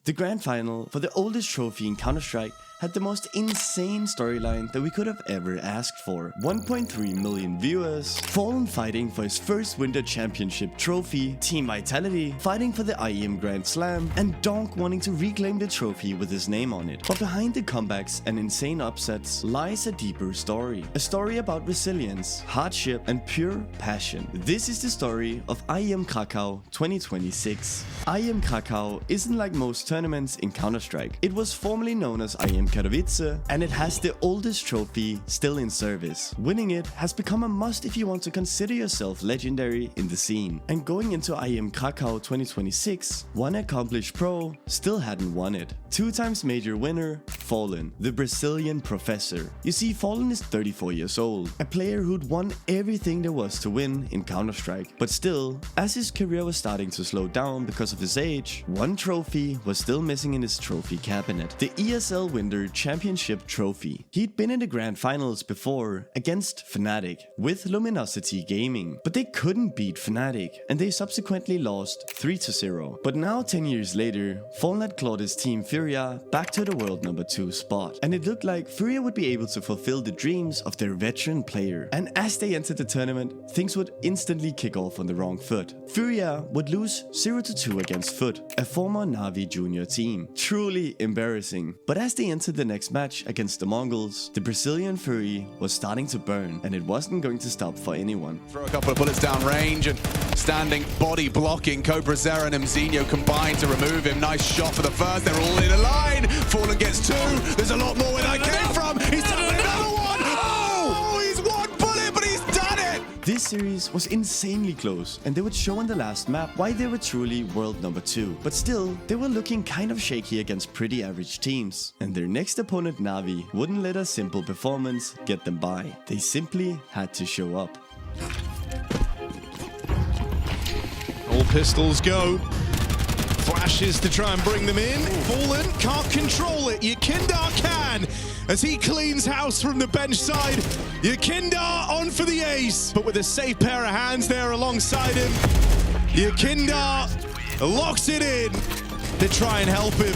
The grand final for the oldest trophy in Counter-Strike had the most insane storyline that we could have ever asked for. 1.3 million viewers, Fallen fighting for his first Winter Championship trophy, Team Vitality fighting for the IEM Grand Slam, and Donk wanting to reclaim the trophy with his name on it. But behind the comebacks and insane upsets lies a deeper story. A story about resilience, hardship, and pure passion. This is the story of IEM Krakow 2026. IEM Krakow isn't like most tournaments in Counter-Strike. It was formerly known as IEM Katowice, and it has the oldest trophy still in service. Winning it has become a must if you want to consider yourself legendary in the scene. And going into IEM Krakow 2026, one accomplished pro still hadn't won it. 2 times major winner, Fallen, the Brazilian professor. You see, Fallen is 34 years old, a player who'd won everything there was to win in Counter-Strike. But still, as his career was starting to slow down because of his age, one trophy was still missing in his trophy cabinet. The ESL Winter Championship trophy. He'd been in the grand finals before against Fnatic with Luminosity Gaming, but they couldn't beat Fnatic and they subsequently lost 3-0. But now 10 years later, Fallen had clawed his team Furia back to the world number 2 spot, and it looked like Furia would be able to fulfill the dreams of their veteran player. And as they entered the tournament, things would instantly kick off on the wrong foot. Furia would lose 0-2 against Foot, a former Na'Vi junior team. Truly embarrassing. But as they entered the next match against the Mongols, the Brazilian Fury was starting to burn, and it wasn't going to stop for anyone. Throw a couple of bullets down range and standing body blocking. Cobra Zera and Mzinho combined to remove him. Nice shot for the first. They're all in a line. Fallen gets 2. There's a lot more where that came from. He's done another one. Oh, he's one bullet, but he's done it. This series was insanely close, and they would show in the last map why they were truly world number 2. But still, they were looking kind of shaky against pretty average teams, and their next opponent Na'Vi wouldn't let a simple performance get them by. They simply had to show up. All pistols go. Flashes to try and bring them in. Fallen can't control it. Yakindar can, as he cleans house from the bench side. Yakindar on for the ace, but with a safe pair of hands there alongside him. Yakindar locks it in to try and help him.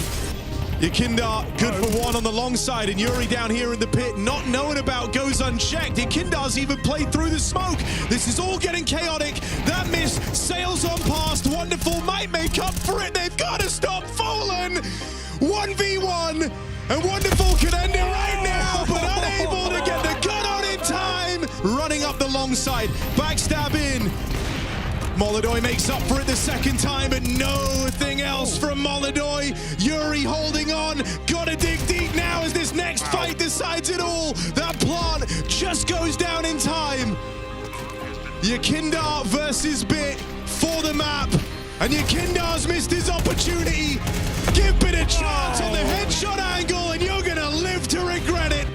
Yakindar good for 1 on the long side, and Yuri down here in the pit, not knowing about, goes unchecked. Yakindar's even played through the smoke. This is all getting chaotic. That miss sails on past. Wonderful might make up for it. They've got to stop Fallen. 1v1, and Wonderful could end it right now, but unable to get the gun on in time. Running up the long side, backstab in. Molodoy makes up for it the second time, but nothing else from Molodoy. Yuri holding on, gotta dig deep now as this next fight decides it all. That plant just goes down in time. Yakindar versus Bit for the map, and Yakindar's missed his opportunity. Give Bit a chance on the headshot angle, and you're gonna live to regret it.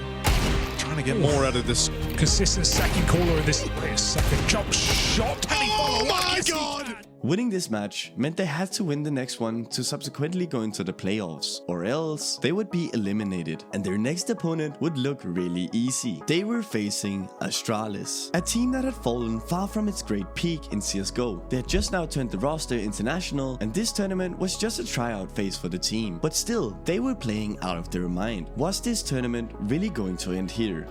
Trying to get more out of this. Consistent second caller in this second jump shot. Oh my god! Winning this match meant they had to win the next one to subsequently go into the playoffs, or else they would be eliminated, and their next opponent would look really easy. They were facing Astralis, a team that had fallen far from its great peak in CSGO. They had just now turned the roster international, and this tournament was just a tryout phase for the team. But still, they were playing out of their mind. Was this tournament really going to end here?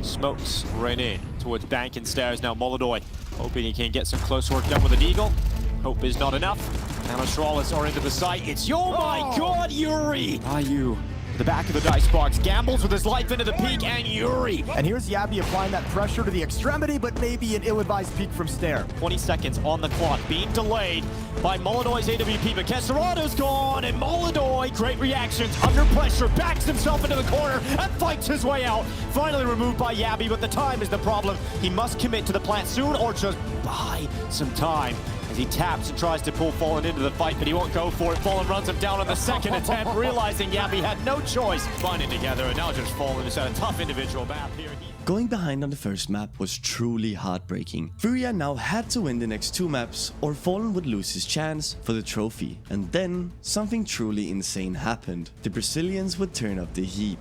Smokes right in towards bank and stairs now. Molodoy hoping he can get some close work done with an eagle. Hope is not enough. Now Astralis are into the site. It's my god, Yuri! IU, the back of the dice box, gambles with his life into the peak, and Yuri! And here's Yabby applying that pressure to the extremity, but maybe an ill-advised peek from Stair. 20 seconds on the clock, being delayed by Molodoy's AWP, but Kesserato's gone, and Molodoy, great reactions, under pressure, backs himself into the corner, and fights his way out. Finally removed by Yabby, but the time is the problem. He must commit to the plant soon, or just buy some time. As he taps and tries to pull Fallen into the fight, but he won't go for it. Fallen runs him down on the second attempt, realizing Yabby had no choice. Finding together, and now just Fallen has had a tough individual map here. Going behind on the first map was truly heartbreaking. Furia now had to win the next 2 maps, or Fallen would lose his chance for the trophy. And then, something truly insane happened. The Brazilians would turn up the heat.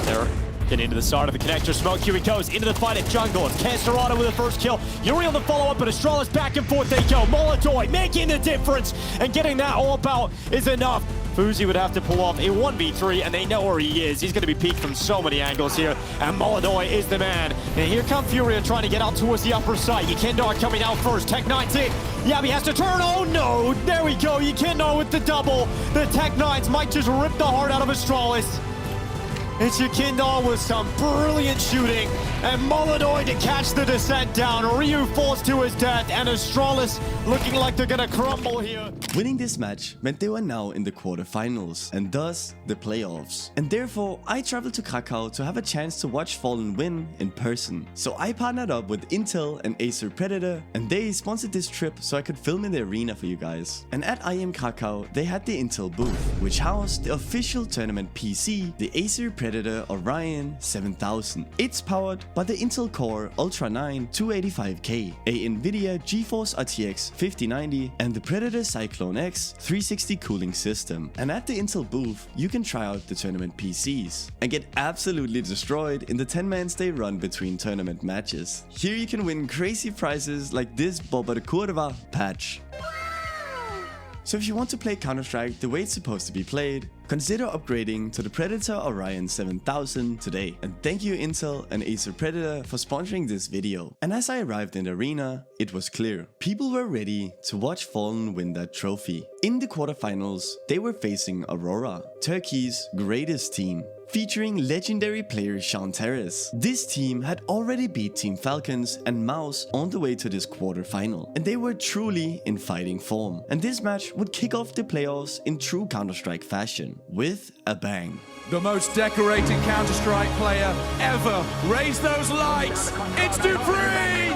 There Get into the side of the connector. Smoke, here he goes. Into the fight at jungle. It's Caserado with the first kill. Yuri on the follow-up, but Astralis back and forth they go. Molotov making the difference, and getting that ult out is enough. Fuzi would have to pull off a 1v3, and they know where he is. He's going to be peeked from so many angles here, and Molotov is the man. And here come Furia trying to get out towards the upper side. Yekindar coming out first. Tech9's it. Yabi has to turn. Oh no! There we go. Yekindar with the double. The Tech9s might just rip the heart out of Astralis. It's Yekindar with some brilliant shooting, and Molotov to catch the descent down. Ryu falls to his death, and Astralis looking like they're gonna crumble here. Winning this match meant they were now in the quarterfinals, and thus the playoffs. And therefore, I traveled to Krakow to have a chance to watch Fallen win in person. So I partnered up with Intel and Acer Predator, and they sponsored this trip so I could film in the arena for you guys. And at IM Krakow, they had the Intel booth, which housed the official tournament PC, the Acer Predator Orion 7000. It's powered by the Intel Core Ultra 9 285K, a Nvidia GeForce RTX 5090, and the Predator Cyclone X 360 cooling system. And at the Intel booth, you can try out the tournament PCs and get absolutely destroyed in the 10-man stay run between tournament matches. Here you can win crazy prizes like this Boba de Curva patch. So if you want to play Counter-Strike the way it's supposed to be played, consider upgrading to the Predator Orion 7000 today. And thank you Intel and Acer Predator for sponsoring this video. And as I arrived in the arena, it was clear. People were ready to watch Fallen win that trophy. In the quarterfinals, they were facing Aurora, Turkey's greatest team, featuring legendary player Sean Terrace. This team had already beat Team Falcons and Mouse on the way to this quarterfinal, and they were truly in fighting form. And this match would kick off the playoffs in true Counter-Strike fashion, with a bang. The most decorated Counter-Strike player ever. Raise those lights. It's Dupree!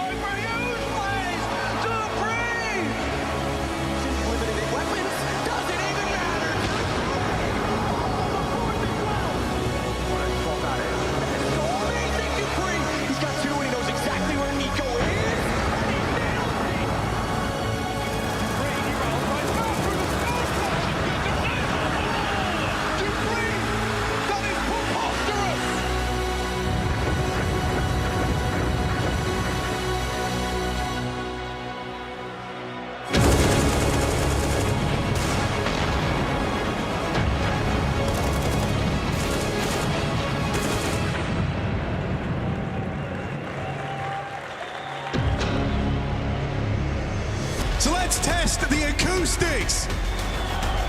So let's test the acoustics.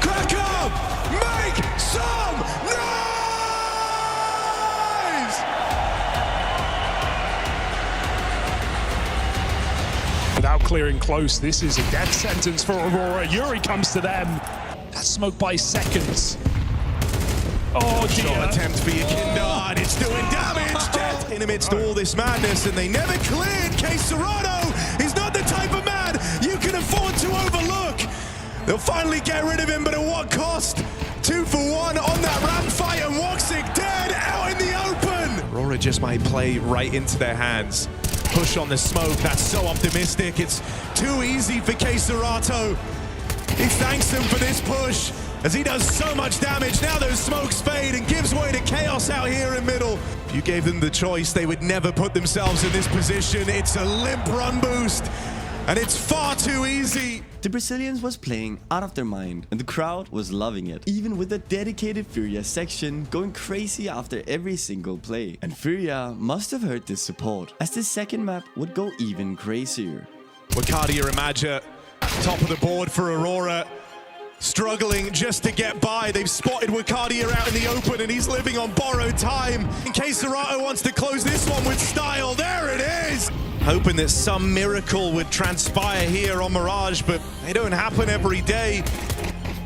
Krakow, make some noise! Without clearing close, this is a death sentence for Aurora. Yuri comes to them. That's smoked by seconds. Oh dear. Shot attempt for Yekindar, and it's doing damage. Death in amidst all this madness, and they never cleared. Caserado is not the type of man you can afford to overlook. They'll finally get rid of him, but at what cost? 2 for 1 on that ramp fight, and Woxic dead out in the open. Aurora just might play right into their hands. Push on the smoke, that's so optimistic. It's too easy for Caserado. He thanks him for this push, as he does so much damage. Now those smokes fade and gives way to chaos out here in middle. If you gave them the choice, they would never put themselves in this position. It's a limp run boost, and it's far too easy. The Brazilians was playing out of their mind, and the crowd was loving it, even with a dedicated Furia section going crazy after every single play. And Furia must have heard this support, as the second map would go even crazier. Wakadia Imaja, top of the board for Aurora. Struggling just to get by. They've spotted Wakadia out in the open, and he's living on borrowed time. In case Serato wants to close this one with style, there it is! Hoping that some miracle would transpire here on Mirage, but they don't happen every day.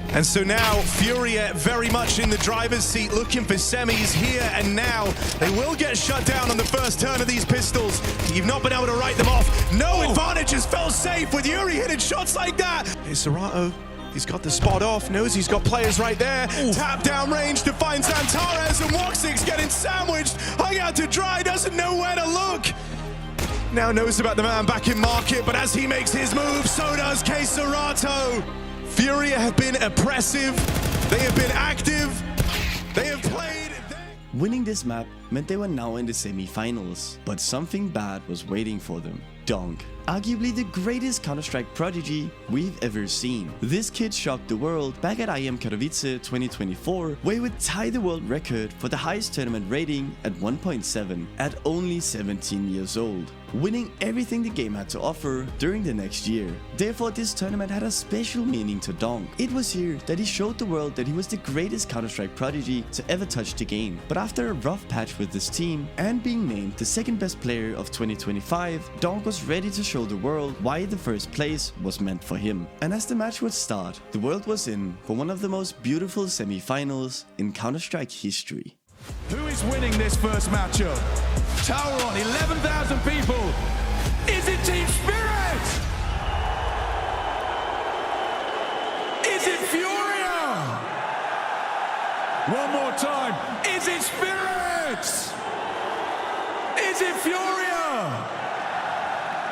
And so now, Furia very much in the driver's seat, looking for semis here and now. They will get shut down on the first turn of these pistols. You've not been able to write them off. No advantages fell safe with Yuri hitting shots like that. Here's Serato. He's got the spot off, knows he's got players right there. Tap down range to find Zantares, and Woxic's getting sandwiched. Hung out to dry, doesn't know where to look. Now knows about the man back in market, but as he makes his move, so does Caserado. Furia have been oppressive, they have been active, they have played. Winning this map meant they were now in the semi-finals, but something bad was waiting for them. Donk, arguably the greatest Counter-Strike prodigy we've ever seen. This kid shocked the world back at Katowice 2024, where he would tie the world record for the highest tournament rating at 1.7 at only 17 years old, winning everything the game had to offer during the next year. Therefore, this tournament had a special meaning to Donk. It was here that he showed the world that he was the greatest Counter-Strike prodigy to ever touch the game. But after a rough patch with this team and being named the second best player of 2025, Donk was ready to show the world why the first place was meant for him. And as the match would start, the world was in for one of the most beautiful semi-finals in Counter-Strike history. Who is winning this first matchup? Tower on, 11,000 people. Is it Team Spirit? Is it Furia? One more time. Is it Spirit? Is it Furia?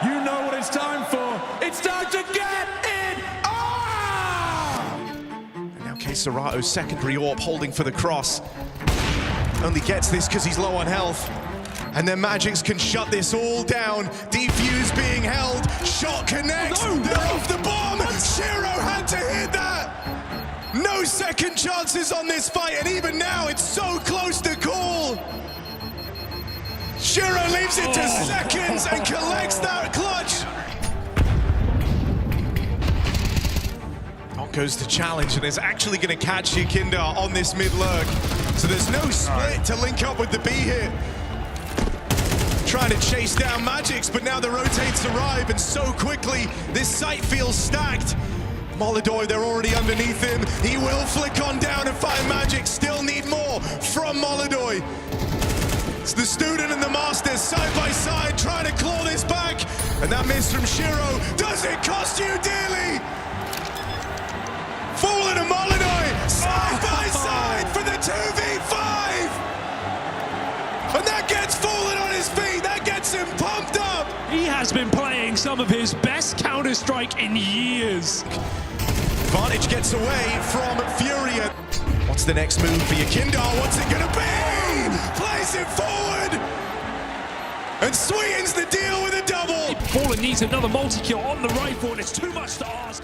You know what it's time for. It's time to get it on! And now Keserato's secondary AWP holding for the cross. Only gets this because he's low on health. And then Magics can shut this all down. Defuse being held. Shot connects. They're off the bomb. Shiro had to hit that. No second chances on this fight. And even now, it's so close to call. Shiro leaves it to seconds and collects that clutch. Goes to challenge and is actually going to catch Yakindar on this mid-lurk. So there's no split to link up with the B hit. Trying to chase down Magics, but now the rotates arrive, and so quickly this site feels stacked. Molodoy, they're already underneath him. He will flick on down and find Magic. Still need more from Molodoy. It's the student and the master side by side trying to claw this back. And that miss from Shiro. Does it cost you dearly? Fallen and Molodoy side by side for the 2v5. And that gets Fallen on his feet. That gets him pumped up. He has been playing some of his best Counter-Strike in years. Vantage gets away from Furia. What's the next move for Yakindar? What's it gonna be? Plays it forward. And sweetens the deal with a double. Fallen needs another multi-kill on the rifle, and it's too much to ask.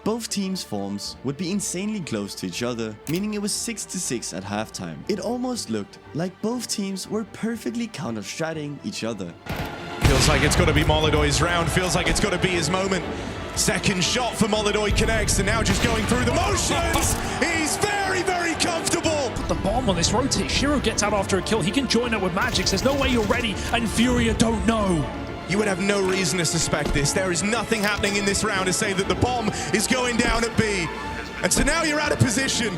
Both teams' forms would be insanely close to each other, meaning it was 6-6 at halftime. It almost looked like both teams were perfectly counter-stratting each other. Feels like it's got to be Molodoy's round. Feels like it's got to be his moment. Second shot for Molodoy connects, and now just going through the motions. He's very, very comfortable. Put the bomb on this rotate. Shiro gets out after a kill. He can join up with Magics. There's no way you're ready, and Furia don't know. You would have no reason to suspect this. There is nothing happening in this round to say that the bomb is going down at B. And so now you're out of position.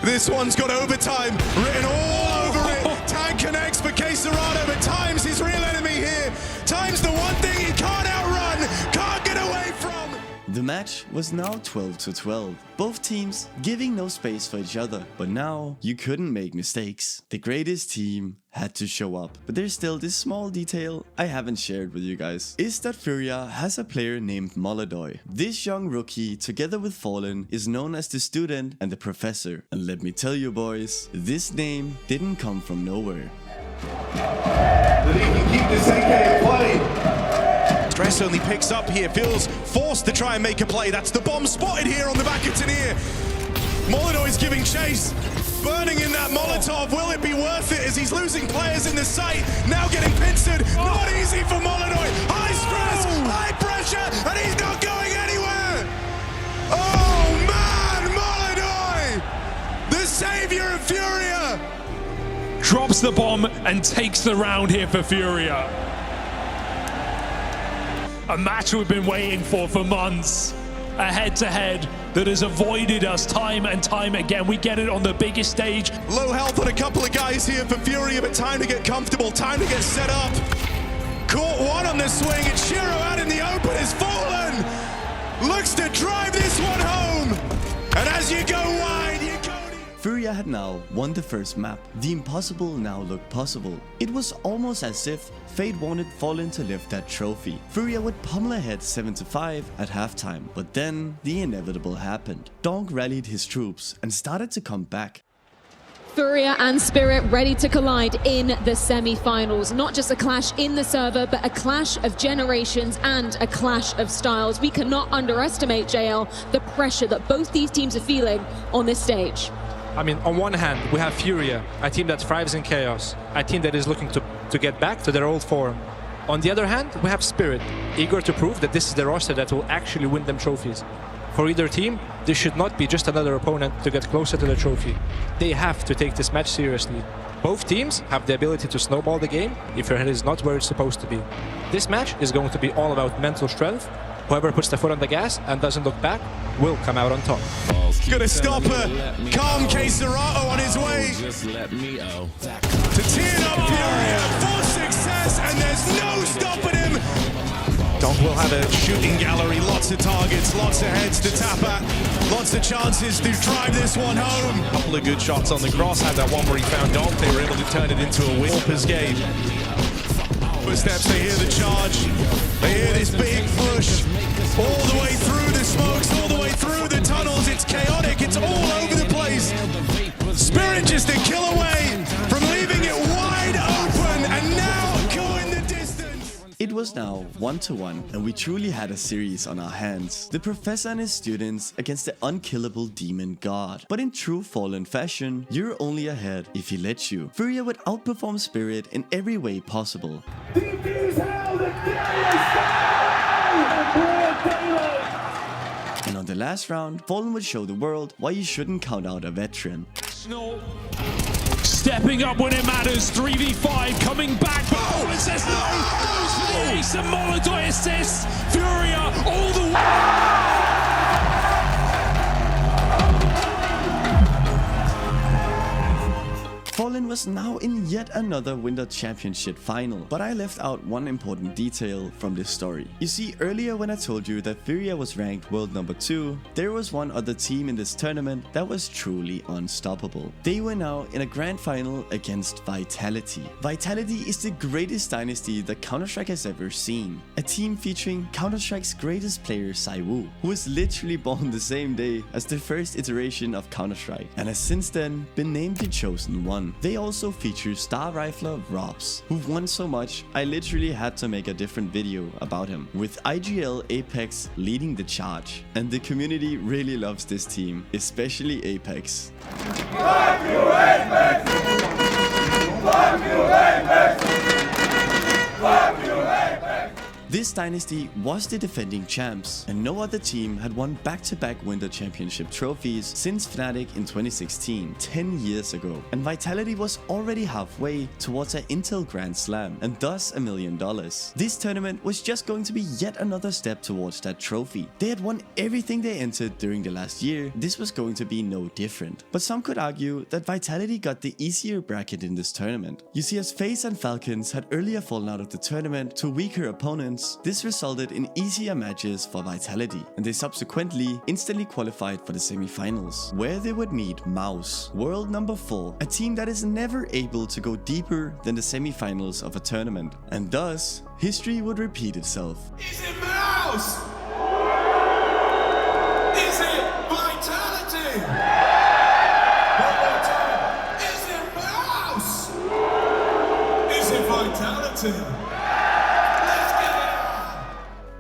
This one's got overtime written all over it. Tag connects for Keserato, but Time's his real enemy here. Time's the one thing he can't outrun, can't get away from. The match was now 12-12, both teams giving no space for each other. But now you couldn't make mistakes. The greatest team had to show up. But there's still this small detail I haven't shared with you guys, is that Furia has a player named Molodoy. This young rookie, together with Fallen, is known as the student and the professor. And let me tell you boys, this name didn't come from nowhere. That he can keep this AK in play. Stress only picks up here, feels forced to try and make a play. That's the bomb spotted here on the back of Tanier. Molodoy's giving chase. Burning in that Molotov, will it be worth it as he's losing players in the site? Now getting pincered, not easy for Molodoy. High stress, high pressure, and he's not going anywhere. Oh man, Molodoy, the savior of Furia. Drops the bomb and takes the round here for Furia. A match we've been waiting for months. A head-to-head that has avoided us time and time again. We get it on the biggest stage. Low health on a couple of guys here for Furia, but time to get comfortable, time to get set up. Caught one on the swing, and Shiro out in the open is Fallen. Looks to drive this one home. And as you go wide, you go... Furia had now won the first map. The impossible now looked possible. It was almost as if fate wanted Fallen to lift that trophy. Furia would pummel ahead 7-5 at halftime, but then the inevitable happened. Donk rallied his troops and started to come back. Furia and Spirit ready to collide in the semi-finals. Not just a clash in the server, but a clash of generations and a clash of styles. We cannot underestimate, JL, the pressure that both these teams are feeling on this stage. I mean, on one hand, we have Furia, a team that thrives in chaos, a team that is looking to get back to their old form. On the other hand, we have Spirit, eager to prove that this is the roster that will actually win them trophies. For either team, this should not be just another opponent to get closer to the trophy. They have to take this match seriously. Both teams have the ability to snowball the game if your head is not where it's supposed to be. This match is going to be all about mental strength. Whoever puts the foot on the gas and doesn't look back will come out on top. Gonna stop a calm Keserato on his way to tear up Furia for success, and there's no stopping him. Donk will have a shooting gallery, lots of targets, lots of heads to tap at, lots of chances to drive this one home. Couple of good shots on the cross, had that one where he found Donk. They were able to turn it into a win. Game. Footsteps, they hear the charge, they hear this big push, all the way through the smokes, all the way through the tunnels. It's chaotic, it's all over the place. Spirit just a kill away from leaving it wide open, and now going the distance. It was now 1-1, and we truly had a series on our hands. The professor and his students against the unkillable demon god. But in true Fallen fashion, you're only ahead if he lets you. Furia would outperform Spirit in every way possible. And on the last round, Fallen would show the world why you shouldn't count out a veteran. Stepping up when it matters, 3v5 coming back, but Fallen says no, goes for the ace and Molodoi assists, Furia all the way. Fallen was now in yet another Winter Championship final, but I left out one important detail from this story. You see, earlier when I told you that Furia was ranked world number 2, there was one other team in this tournament that was truly unstoppable. They were now in a grand final against Vitality. Vitality is the greatest dynasty that Counter-Strike has ever seen. A team featuring Counter-Strike's greatest player, Saiwu, who was literally born the same day as the first iteration of Counter-Strike, and has since then been named the Chosen One. They also feature star rifler Robs, who've won so much I literally had to make a different video about him, with IGL Apex leading the charge. And the community really loves this team, especially Apex. Fuck you, Apex! Fuck you, Apex! Fuck you, Apex! This dynasty was the defending champs, and no other team had won back-to-back Winter Championship trophies since Fnatic in 2016, 10 years ago. And Vitality was already halfway towards an Intel Grand Slam, and thus $1 million. This tournament was just going to be yet another step towards that trophy. They had won everything they entered during the last year. This was going to be no different. But some could argue that Vitality got the easier bracket in this tournament. You see, as FaZe and Falcons had earlier fallen out of the tournament to weaker opponents, this resulted in easier matches for Vitality, and they subsequently instantly qualified for the semi-finals, where they would meet Mouse, world number 4, a team that is never able to go deeper than the semi-finals of a tournament, and thus, history would repeat itself. Is it Mouse? Is it Vitality? One more time. Is it Mouse? Is it Vitality?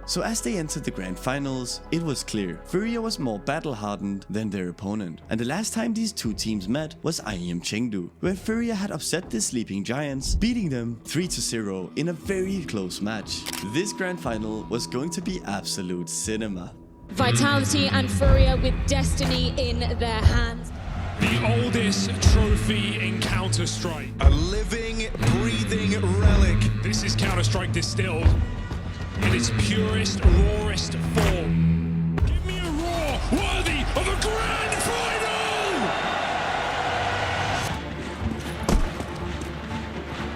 So as they entered the grand finals, it was clear Furia was more battle-hardened than their opponent. And the last time these two teams met was IEM Chengdu, where Furia had upset the Sleeping Giants, beating them 3-0 in a very close match. This grand final was going to be absolute cinema. Vitality and Furia with destiny in their hands. The oldest trophy in Counter-Strike. A living, breathing relic. This is Counter-Strike distilled in its purest, rawest form. Give me a roar worthy of a grand final!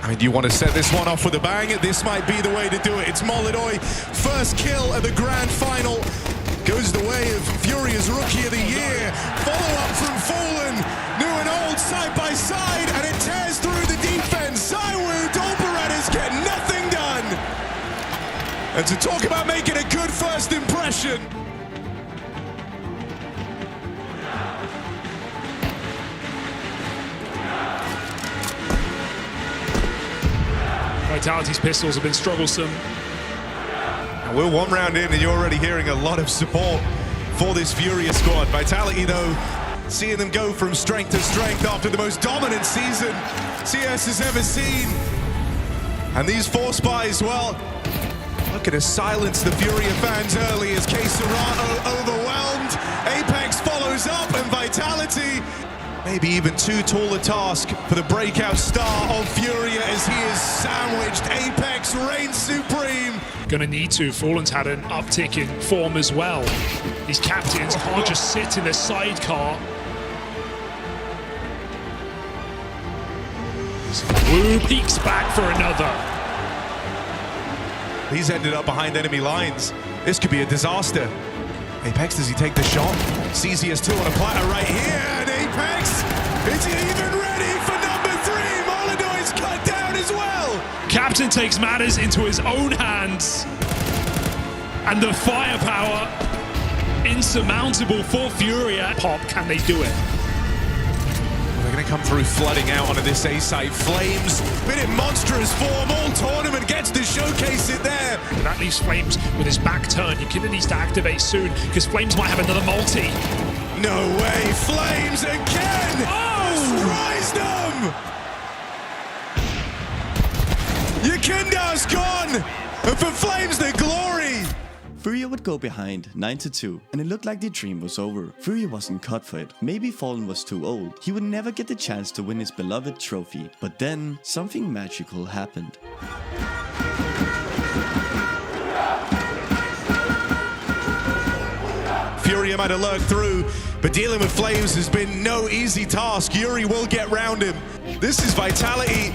I mean, do you want to set this one off with a bang? This might be the way to do it. It's Molodoi, first kill at the grand final. Goes the way of Furia's Rookie of the Year. Follow up from Fallen, new and old side by side, and it tears through the defense. Saiwu, Dolberettas get nothing done. And to talk about making a good first impression. Vitality's pistols have been strugglesome. And we're 1 round in and you're already hearing a lot of support for this Furia squad. Vitality, though, seeing them go from strength to strength after the most dominant season CS has ever seen. And these 4 spies, well, looking to silence the Furia fans early as kiwidablyat overwhelmed. Apex follows up, and Vitality, maybe even too tall a task for the breakout star of Furia as he is sandwiched. Apex reigns supreme. Gonna need to. Fallen's had an uptick in form as well. These captains can't just sit in the sidecar. Wu peeks back for another. He's ended up behind enemy lines. This could be a disaster. Apex, does he take the shot? CZS2 on a platter right here, and Apex, is he even ready for number 3? Molodoy's cut down as well. Captain takes matters into his own hands. And the firepower, insurmountable for Furia. Pop, can they do it? They're going to come through flooding out onto this A site. Flames, been in monstrous form all tournament, gets to showcase it there. And that leaves Flames with his back turned. Yukina needs to activate soon, because Flames might have another multi. No way, Flames again! Rise them! Yukinda's gone! And for Flames, the glory! Furia would go behind 9-2, and it looked like the dream was over. Furia wasn't cut for it. Maybe Fallen was too old. He would never get the chance to win his beloved trophy. But then, something magical happened. Furia might have lurked through, but dealing with Flames has been no easy task. Yuri will get round him. This is Vitality.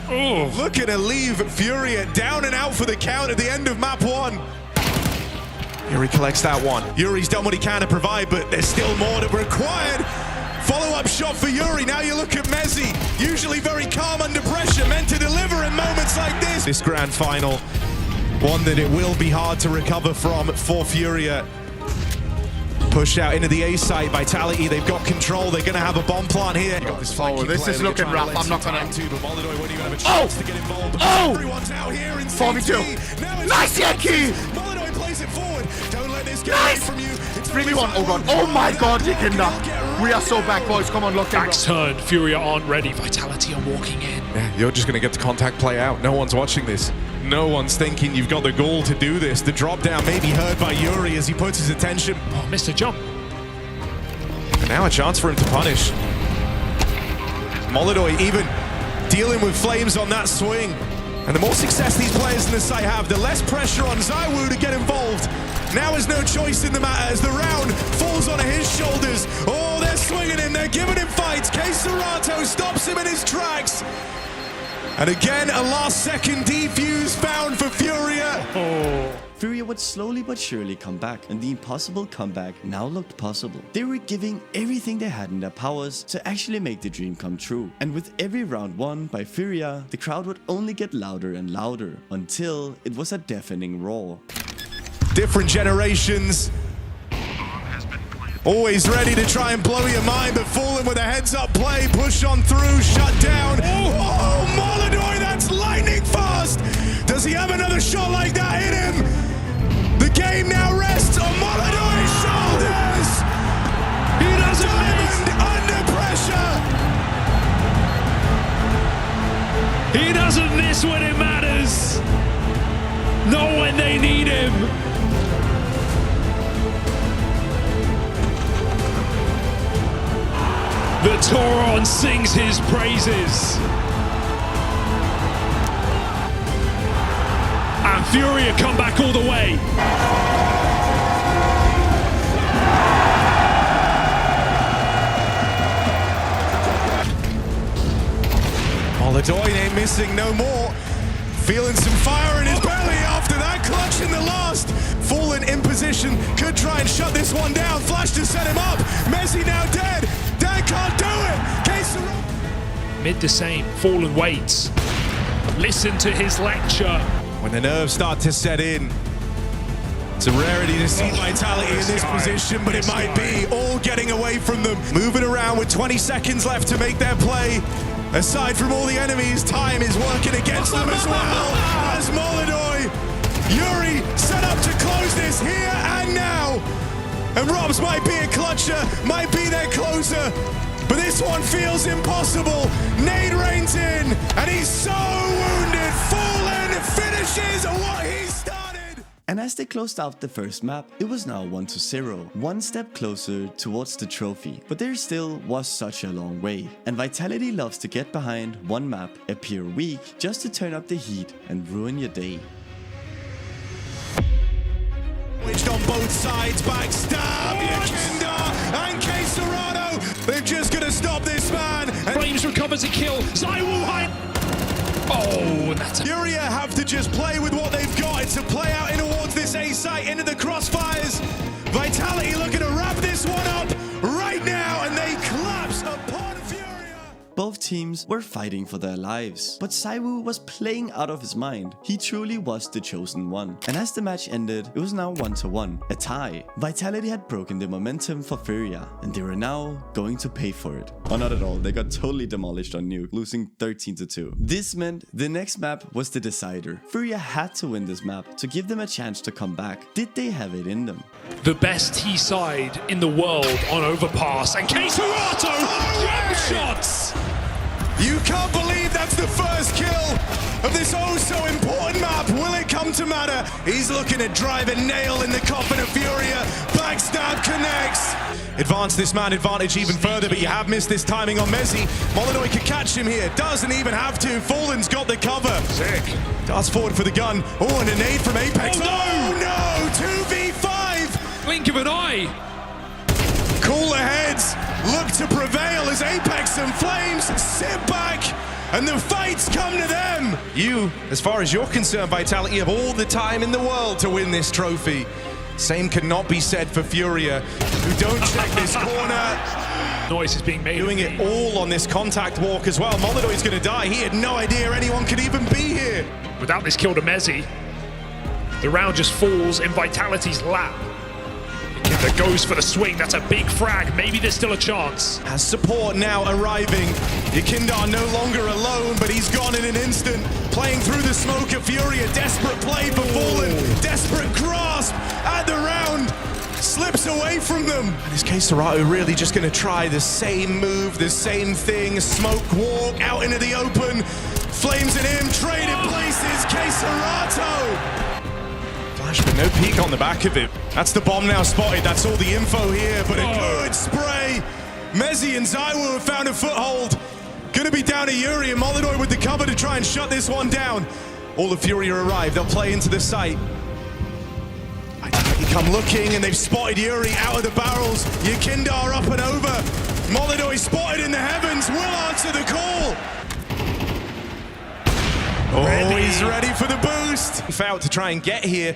Looking to leave Furia down and out for the count at the end of map 1. Yuri collects that one. Yuri's done what he can to provide, but there's still more that required. Follow-up shot for Yuri. Now you look at Mezzi, usually very calm under pressure, meant to deliver in moments like this. This grand final, one that it will be hard to recover from for Furia. Push out into the A site. Vitality, they've got control. They're going to have a bomb plant here. This is looking rough. I'm not going to. Molodoy won't even have a chance to get involved. Everyone's out here in 4v2. Nice, Yaki! Molodoy plays it forward. Don't let this get Nice! away from you. It's 3v1. Oh god. Oh my god, Yukinda. We are so back, boys. Come on, lock in. Backs turned. Furia aren't ready. Vitality are walking in. Yeah, you're just going to get the contact play out. No one's watching this. No one's thinking you've got the gall to do this. The drop down may be heard by Yuri as he puts his attention. Oh, missed a jump. And now a chance for him to punish. Molodoy even dealing with Flames on that swing. And the more success these players in the site have, the less pressure on ZywOo to get involved. Now has no choice in the matter as the round falls onto his shoulders. Oh, they're swinging him. They're giving him fights. kiwidablyat stops him in his tracks. And again, a last-second defuse found for Furia. Furia would slowly but surely come back, and the impossible comeback now looked possible. They were giving everything they had in their powers to actually make the dream come true. And with every round won by Furia, the crowd would only get louder and louder, until it was a deafening roar. Different generations. Always ready to try and blow your mind, but Fallen with a heads-up play, push on through, shut down. Oh, Molodoy, that's lightning fast. Does he have another shot like that in him? The game now rests on Molodoy's shoulders. He doesn't Diamond under pressure. He doesn't miss when it matters. Not when they need him. The Tauron sings his praises. And Furia come back all the way. Molodoy ain't missing no more. Feeling some fire in his belly after that clutch in the last. Fallen in position, could try and shut this one down. Flash to set him up. Mezzi now dead. Dan can't do it. Mid the same. Fallen waits. Listen to his lecture. When the nerves start to set in, it's a rarity to see Vitality in this position, but it might be all getting away from them. Moving around with 20 seconds left to make their play. Aside from all the enemies, time is working against them as well. As Molodoi, Yuri set up to close this here and now. And Robs might be a clutcher, might be their closer, but this one feels impossible. Nade rains in, and he's so wounded. Fallen finishes what he started. And as they closed out the first map, it was now 1-0, one step closer towards the trophy. But there still was such a long way, and Vitality loves to get behind one map, appear weak, just to turn up the heat and ruin your day. Switched on both sides, backstab, Yakinda and K-Serrano. They've just got to stop this man. And Flames recovers a kill. Zywoo high. Oh, and that's a... Furia have to just play with what they've got. It's a play out in towards this A site, into the crossfires. Vitality looking to wrap this one up right now, and they collapse upon Furia. Both teams were fighting for their lives, but Zywoo was playing out of his mind. He truly was the chosen one. And as the match ended, it was now 1-1, a tie. Vitality had broken the momentum for Furia, and they were now going to pay for it. Oh, not at all. They got totally demolished on Nuke, losing 13-2. This meant the next map was the decider. Furia had to win this map to give them a chance to come back. Did they have it in them? The best T side in the world on overpass, and K-Serrano jump shots. You can't believe that's the first kill of this oh so important map. Will it come to matter? He's looking to drive a nail in the coffin of Furia. Backstab connects. Advance this man advantage even further, but you have missed this timing on Mezzi. Molodoi can catch him here. Doesn't even have to. Fallen's got the cover. Sick. Darts forward for the gun. Oh, and a nade from Apex. Oh, no! 2v5! Blink of an eye. Cooler heads look to prevail as Apex and Flames sit back, and the fights come to them. You, as far as you're concerned, Vitality, have all the time in the world to win this trophy. Same cannot be said for Furia, who don't check this corner. Noise is being made. Doing it all on this contact walk as well. Molodoi's going to die. He had no idea anyone could even be here. Without this kill to Mezzi, the round just falls in Vitality's lap. That goes for the swing. That's a big frag. Maybe there's still a chance. Has support now arriving. Yakinda no longer alone, but he's gone in an instant. Playing through the smoke of Furia. Desperate play for Fallen. Desperate grasp at the round. Slips away from them. And is K-Serrano really just going to try the same move, the same thing? Smoke walk out into the open. Flames and him traded places. K-Serrano. But no peek on the back of it. That's the bomb now spotted. That's all the info here, but a good spray. Mezzi and Zywoo have found a foothold. Gonna be down to Yuri, and Molodoi with the cover to try and shut this one down. All of Furia arrive. They'll play into the site. They come looking, and they've spotted Yuri out of the barrels. Yakinda up and over. Molodoi spotted in the heavens. Will answer the call. Oh, he's ready for the boost. Out to try and get here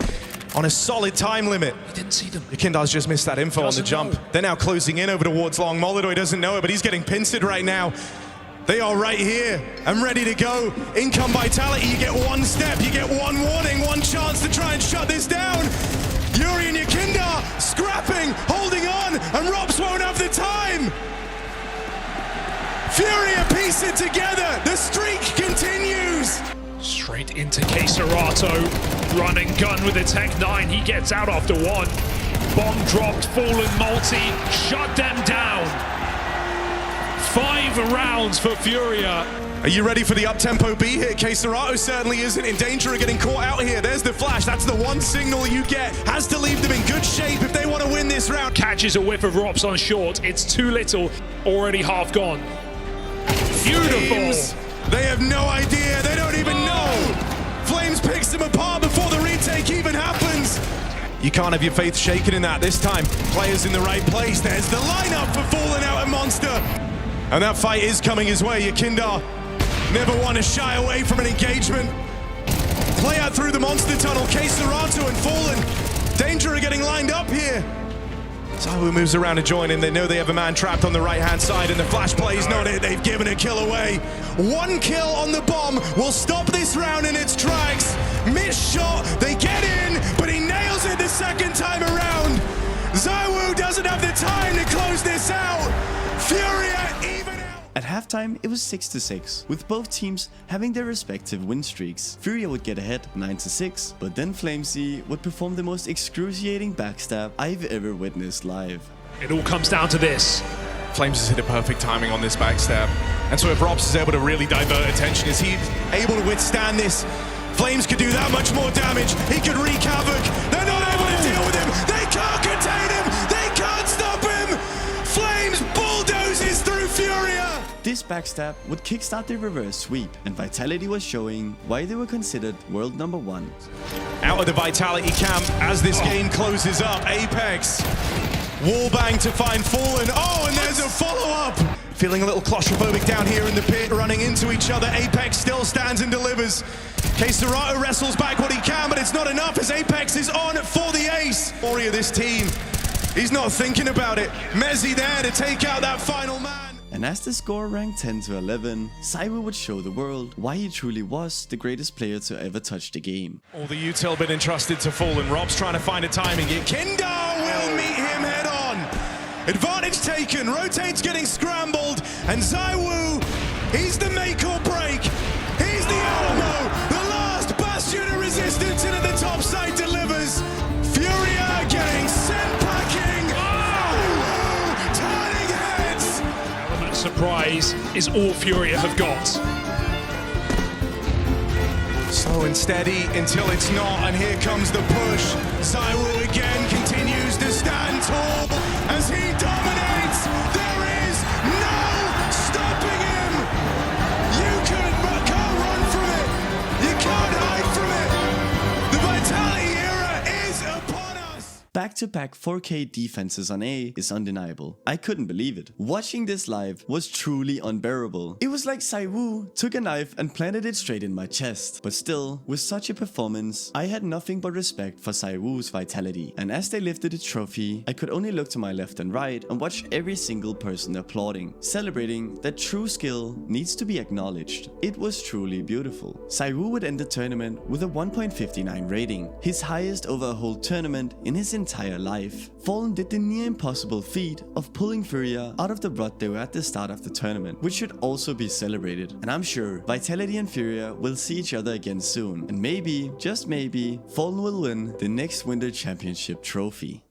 on a solid time limit. He didn't see them. Yakinda's just missed that info on the jump. They're now closing in over towards long. Molodoi doesn't know it, but he's getting pincered right now. They are right here and ready to go. Income Vitality, you get one step, you get one warning, one chance to try and shut this down. Yuri and Yakinda scrapping, holding on, and Robs won't have the time. Furia piece it together. The streak continues. Straight into K-Serrano. Run and gun with a Tech 9. He gets out after one. Bomb dropped, Fallen multi. Shut them down. 5 rounds for Furia. Are you ready for the up-tempo B hit? K-Serrano certainly isn't in danger of getting caught out here. There's the flash. That's the one signal you get. Has to leave them in good shape if they want to win this round. Catches a whiff of Robs on short. It's too little. Already half gone. Beautiful. They have no idea. They don't even know. Flames picks them apart before the retake even happens. You can't have your faith shaken in that this time. Players in the right place. There's the lineup for Fallen out and Monster. And that fight is coming his way. Yakinda never want to shy away from an engagement. Play out through the Monster tunnel. K-Serrano and Fallen. Danger of getting lined up here. Zywoo moves around to join in. They know they have a man trapped on the right-hand side, and the flash play's not it. They've given a kill away. One kill on the bomb will stop this round in its tracks. Missed shot. They get in, but he nails it the second time around. Zywoo doesn't have the time to close this out. Furia even out. At halftime, it was 6-6, with both teams having their respective win streaks. Furia would get ahead 9-6, but then Flamesy would perform the most excruciating backstab I've ever witnessed live. It all comes down to this. Flames has hit a perfect timing on this backstab. And so if Robs is able to really divert attention, is he able to withstand this? Flames could do that much more damage. He could wreak havoc. They're not able to deal with him. They can't contain him. They can't stop him. Flames bulldozes through Furia. This backstab would kickstart the reverse sweep, and Vitality was showing why they were considered world #1. Out of the Vitality camp as this game closes up. Apex. Wallbang to find Fallen. Oh, and there's a follow-up. Feeling a little claustrophobic down here in the pit, running into each other. Apex still stands and delivers. Serato wrestles back what he can, but it's not enough as Apex is on for the ace. Furia, this team, he's not thinking about it. Mezzi there to take out that final man. And as the score ranked 10-11, Cyber would show the world why he truly was the greatest player to ever touch the game. All the util been entrusted to Fallen. Rob's trying to find a timing here. Kindar will meet him head on. Advantage taken, rotates getting scrambled, and Zaiwu, he's the make or break. He's the Alamo, the last bastion of resistance into the top side delivers. Furia getting sent packing. Oh, turning heads. Element surprise is all Furia have got. Slow and steady until it's not, and here comes the push. Zaiwu again continues to stand tall as he dominates. There is no stopping him. You can't run from it. You can't hide from it. The Vitality era is upon us. Back-to-back 4K defenses on A is undeniable. I couldn't believe it. Watching this live was truly unbearable. It was like Zaiwu took a knife and planted it straight in my chest. But still, with such a performance, I had nothing but respect for Zaiwu's Vitality. And as they lifted the trophy, I could only look to my left and right and watch every single person applauding, celebrating that true skill needs to be acknowledged. It was truly beautiful. Zaiwu would end the tournament with a 1.59 rating, his highest over a whole tournament in his entire life. Fallen did the near impossible feat of pulling Furia out of the rut they were at the start of the tournament, which should also be celebrated. And I'm sure Vitality and Furia will see each other again soon, and maybe, just maybe, Fallen will win the next Winter Championship trophy.